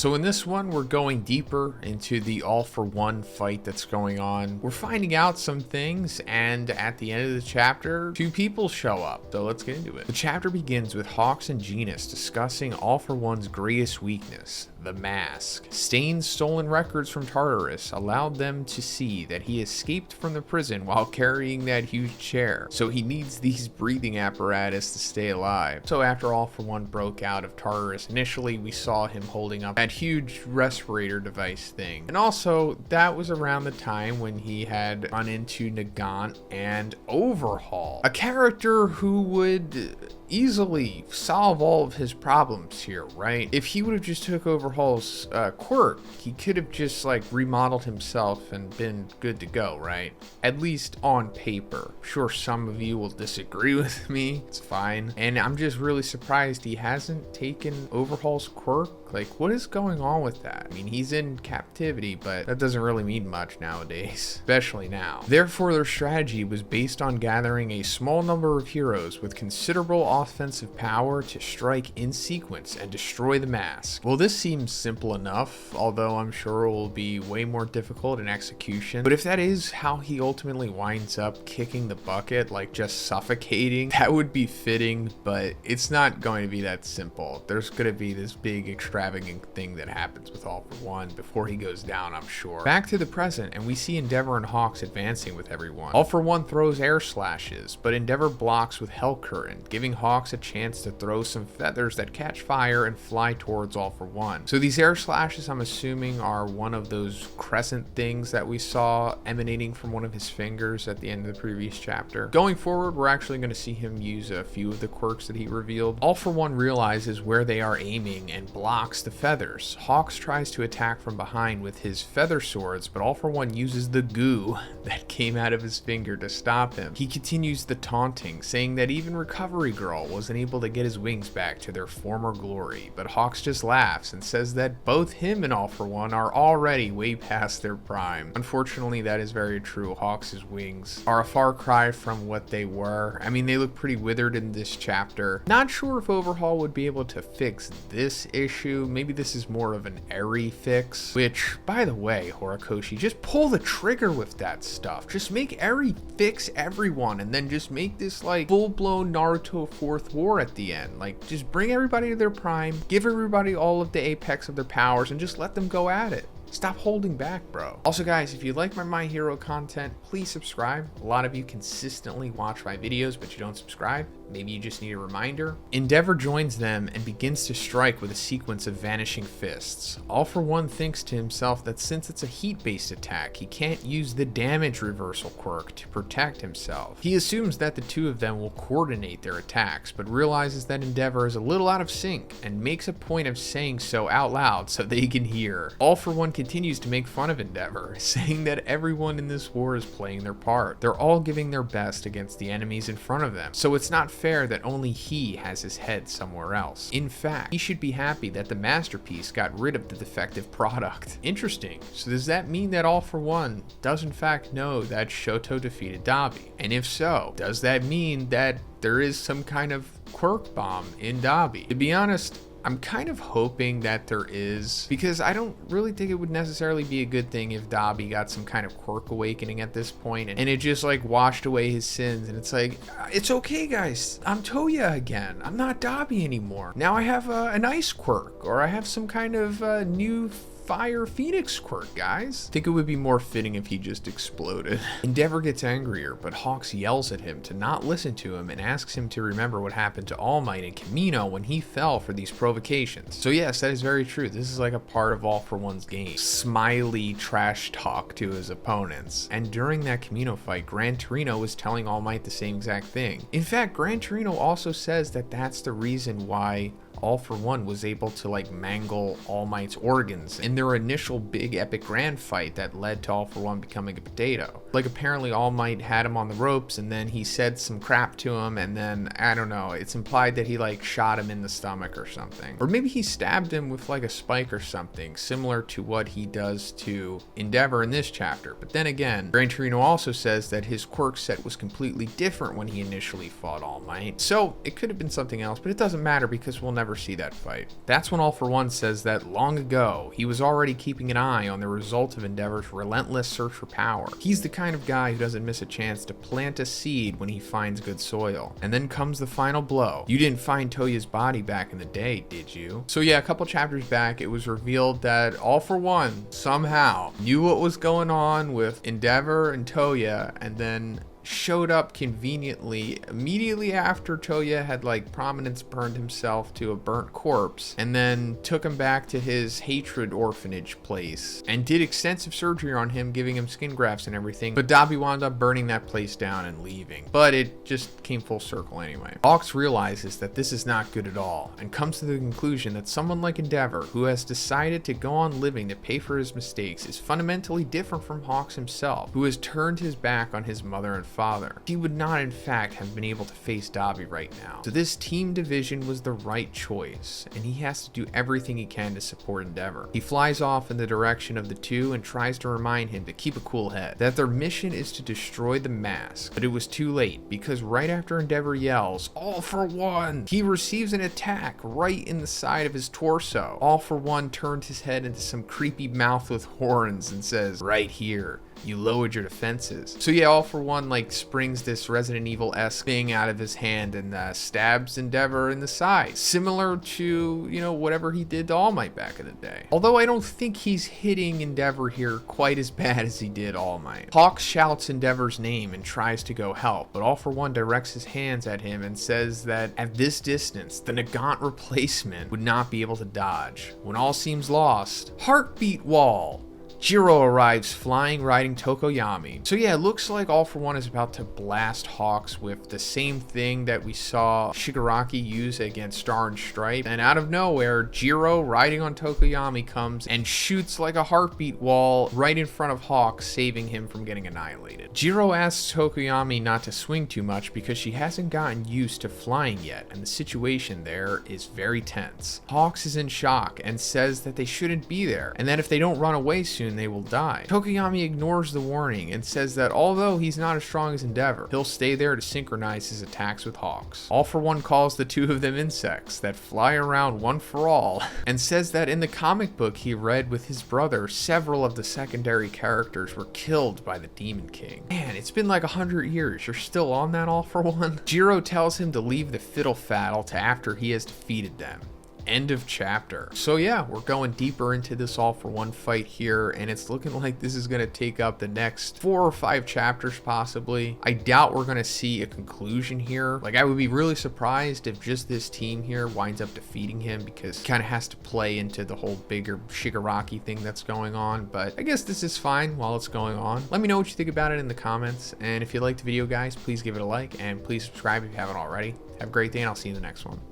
So in this one, we're going deeper into the All for One fight that's going on. We're finding out some things, and at the end of the chapter, two people show up. So let's get into it. The chapter begins with Hawks and Genus discussing All for One's greatest weakness, the mask. Stain's stolen records from Tartarus allowed them to see that he escaped from the prison while carrying that huge chair, so he needs these breathing apparatus to stay alive. So after All for One broke out of Tartarus initially, we saw him holding up that huge respirator device thing. And also, that was around the time when he had run into Nagant and Overhaul, a character who would easily solve all of his problems here, right? If he would have just took Overhaul's quirk, he could have just like remodeled himself and been good to go, right? At least on paper. I'm sure some of you will disagree with me. It's fine. And I'm just really surprised he hasn't taken Overhaul's quirk. Like, what is going on with that? I mean, he's in captivity, but that doesn't really mean much nowadays, especially now. Therefore, their strategy was based on gathering a small number of heroes with considerable offensive power to strike in sequence and destroy the mask. Well, this seems simple enough, although I'm sure it will be way more difficult in execution. But if that is how he ultimately winds up kicking the bucket, like just suffocating, that would be fitting, but it's not going to be that simple. There's going to be this big extravagant thing that happens with All for One before he goes down, I'm sure. Back to the present, and we see Endeavor and Hawks advancing with everyone. All for One throws air slashes, but Endeavor blocks with Hell Current, giving Hawks a chance to throw some feathers that catch fire and fly towards All for One. So these air slashes, I'm assuming, are one of those crescent things that we saw emanating from one of his fingers at the end of the previous chapter. Going forward, we're actually going to see him use a few of the quirks that he revealed. All for One realizes where they are aiming and blocks the feathers. Hawks tries to attack from behind with his feather swords, but All for One uses the goo that came out of his finger to stop him. He continues the taunting, saying that even Recovery Girl wasn't able to get his wings back to their former glory, but Hawks just laughs and says that both him and All for One are already way past their prime. Unfortunately, that is very true. Hawks' wings are a far cry from what they were. I mean, they look pretty withered in this chapter. Not sure if Overhaul would be able to fix this issue. Maybe this is more of an Eri fix, which, by the way, Horikoshi, just pull the trigger with that stuff. Just make Eri fix everyone and then just make this like full-blown Naruto Fourth War at the end. Like, just bring everybody to their prime, give everybody all of the apex of their powers, and just let them go at it. Stop holding back, bro. Also, guys, if you like my Hero content, please subscribe. A lot of you consistently watch my videos, but you don't subscribe. Maybe you just need a reminder. Endeavor joins them and begins to strike with a sequence of vanishing fists. All for One thinks to himself that since it's a heat-based attack, he can't use the damage reversal quirk to protect himself. He assumes that the two of them will coordinate their attacks, but realizes that Endeavor is a little out of sync and makes a point of saying so out loud so they can hear. All for One continues to make fun of Endeavor, saying that everyone in this war is playing their part. They're all giving their best against the enemies in front of them, so it's not fair that only he has his head somewhere else. In fact, he should be happy that the masterpiece got rid of the defective product. Interesting. So does that mean that All for One does in fact know that Shoto defeated Dabi? And if so, does that mean that there is some kind of quirk bomb in Dabi? To be honest, I'm kind of hoping that there is, because I don't really think it would necessarily be a good thing if Dabi got some kind of quirk awakening at this point and it just like washed away his sins, and it's like, it's okay guys, I'm Toya again, I'm not Dabi anymore. Now I have an ice quirk, or I have some kind of new Fire Phoenix quirk, guys. I think it would be more fitting if he just exploded. Endeavor gets angrier, but Hawks yells at him to not listen to him and asks him to remember what happened to All Might and Kamino when he fell for these provocations. So yes, that is very true. This is like a part of All for One's game. Smiley trash talk to his opponents. And during that Kamino fight, Gran Torino was telling All Might the same exact thing. In fact, Gran Torino also says that that's the reason why All for One was able to like mangle All Might's organs in their initial big epic grand fight that led to All for One becoming a potato. Like, apparently All Might had him on the ropes and then he said some crap to him, and then I don't know, it's implied that he like shot him in the stomach or something, or maybe he stabbed him with like a spike or something, similar to what he does to Endeavor in this chapter. But then again, Gran Torino also says that his quirk set was completely different when he initially fought All Might, so it could have been something else, but it doesn't matter because we'll never never see that fight. That's when All For One says that long ago, he was already keeping an eye on the result of Endeavor's relentless search for power. He's the kind of guy who doesn't miss a chance to plant a seed when he finds good soil. And then comes the final blow. You didn't find Toya's body back in the day, did you? So yeah, a couple chapters back, it was revealed that All For One somehow knew what was going on with Endeavor and Toya, and then showed up conveniently immediately after Toya had like prominence burned himself to a burnt corpse, and then took him back to his hatred orphanage place and did extensive surgery on him, giving him skin grafts and everything. But Dabi wound up burning that place down and leaving. But it just came full circle anyway. Hawks realizes that this is not good at all and comes to the conclusion that someone like Endeavor, who has decided to go on living to pay for his mistakes, is fundamentally different from Hawks himself, who has turned his back on his mother and father. He would not in fact have been able to face Dabi right now. So this team division was the right choice, and he has to do everything he can to support Endeavor. He flies off in the direction of the two and tries to remind him to keep a cool head, that their mission is to destroy the mask. But it was too late, because right after Endeavor yells, "All for one!" he receives an attack right in the side of his torso. All for One turned his head into some creepy mouth with horns and says, "Right here. You lowered your defenses." So yeah, All For One like springs this Resident Evil-esque thing out of his hand and stabs Endeavor in the side, similar to, you know, whatever he did to All Might back in the day. Although I don't think he's hitting Endeavor here quite as bad as he did All Might. Hawk shouts Endeavor's name and tries to go help, but All For One directs his hands at him and says that at this distance, the Nagant replacement would not be able to dodge. When all seems lost, heartbeat wall! Jiro arrives flying, riding Tokoyami. So yeah, it looks like All For One is about to blast Hawks with the same thing that we saw Shigaraki use against Star and Stripe. And out of nowhere, Jiro riding on Tokoyami comes and shoots like a heartbeat wall right in front of Hawks, saving him from getting annihilated. Jiro asks Tokoyami not to swing too much because she hasn't gotten used to flying yet, and the situation there is very tense. Hawks is in shock and says that they shouldn't be there, and that if they don't run away soon, they will die. Tokoyami ignores the warning and says that although he's not as strong as Endeavor, he'll stay there to synchronize his attacks with Hawks. All For One calls the two of them insects that fly around one for all, and says that in the comic book he read with his brother, several of the secondary characters were killed by the Demon King. Man, it's been like 100 years. You're still on that, All For One? Jiro tells him to leave the fiddle faddle to after he has defeated them. End of chapter. So yeah, we're going deeper into this All For One fight here, and it's looking like this is going to take up the next 4 or 5 chapters possibly. I doubt we're going to see a conclusion here. Like, I would be really surprised if just this team here winds up defeating him, because it kind of has to play into the whole bigger Shigaraki thing that's going on. But I guess this is fine while it's going on. Let me know what you think about it in the comments, and if you liked the video, guys, please give it a like, and please subscribe if you haven't already. Have a great day, and I'll see you in the next one.